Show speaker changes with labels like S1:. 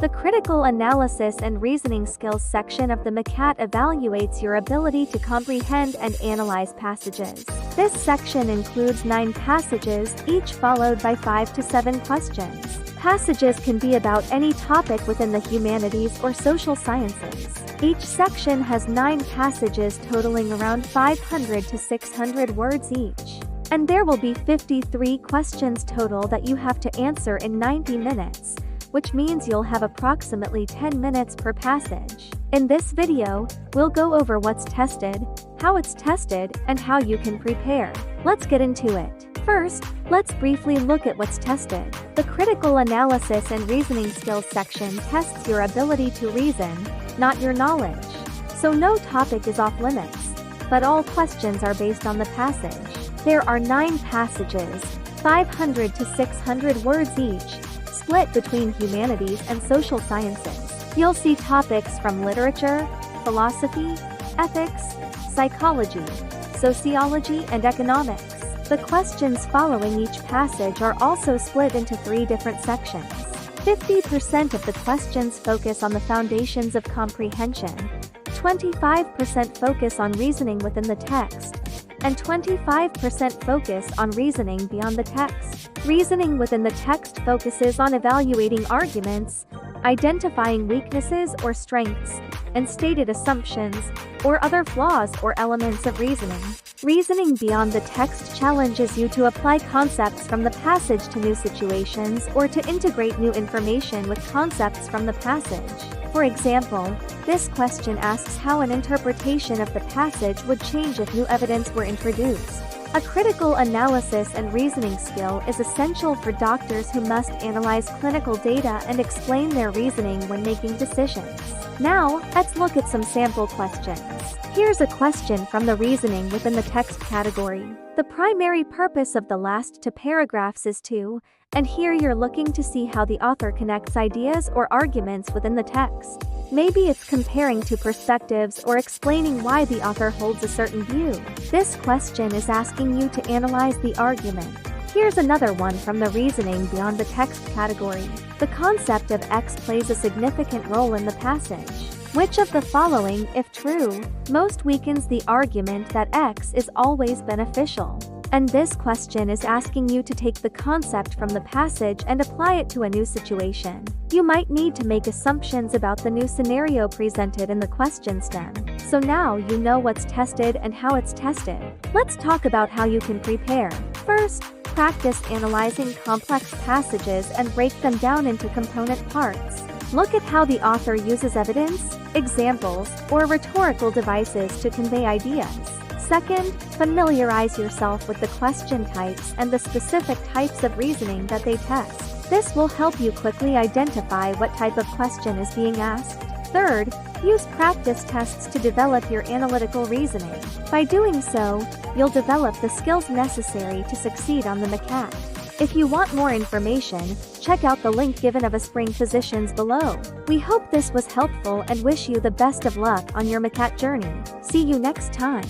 S1: The critical analysis and reasoning skills section of the MCAT evaluates your ability to comprehend and analyze passages. This section includes 9 passages, each followed by 5 to 7 questions. Passages can be about any topic within the humanities or social sciences. Each section has 9 passages totaling around 500 to 600 words each. And there will be 53 questions total that you have to answer in 90 minutes, which means you'll have approximately 10 minutes per passage. In this video, we'll go over what's tested, how it's tested, and how you can prepare. Let's get into it. First, let's briefly look at what's tested. The critical analysis and reasoning skills section tests your ability to reason, not your knowledge. So no topic is off limits, but all questions are based on the passage. There are 9 passages, 500 to 600 words each, split between humanities and social sciences. You'll see topics from literature, philosophy, ethics, psychology, sociology, and economics. The questions following each passage are also split into 3 different sections. 50% of the questions focus on the foundations of comprehension, 25% focus on reasoning within the text, and 25% focus on reasoning beyond the text. Reasoning within the text focuses on evaluating arguments, identifying weaknesses or strengths, and stated assumptions, or other flaws or elements of reasoning. Reasoning beyond the text challenges you to apply concepts from the passage to new situations or to integrate new information with concepts from the passage. For example, this question asks how an interpretation of the passage would change if new evidence were introduced. A critical analysis and reasoning skill is essential for doctors who must analyze clinical data and explain their reasoning when making decisions. Now, let's look at some sample questions. Here's a question from the reasoning within the text category. The primary purpose of the last 2 paragraphs is to, and here you're looking to see how the author connects ideas or arguments within the text. Maybe it's comparing 2 perspectives or explaining why the author holds a certain view. This question is asking you to analyze the argument. Here's another one from the reasoning beyond the text category. The concept of X plays a significant role in the passage. Which of the following, if true, most weakens the argument that X is always beneficial? And this question is asking you to take the concept from the passage and apply it to a new situation. You might need to make assumptions about the new scenario presented in the question stem. So now you know what's tested and how it's tested. Let's talk about how you can prepare. First, practice analyzing complex passages and break them down into component parts. Look at how the author uses evidence, examples, or rhetorical devices to convey ideas. Second, familiarize yourself with the question types and the specific types of reasoning that they test. This will help you quickly identify what type of question is being asked. Third, use practice tests to develop your analytical reasoning. By doing so, you'll develop the skills necessary to succeed on the MCAT. If you want more information, check out the link given of Spring Physicians below. We hope this was helpful and wish you the best of luck on your MCAT journey. See you next time.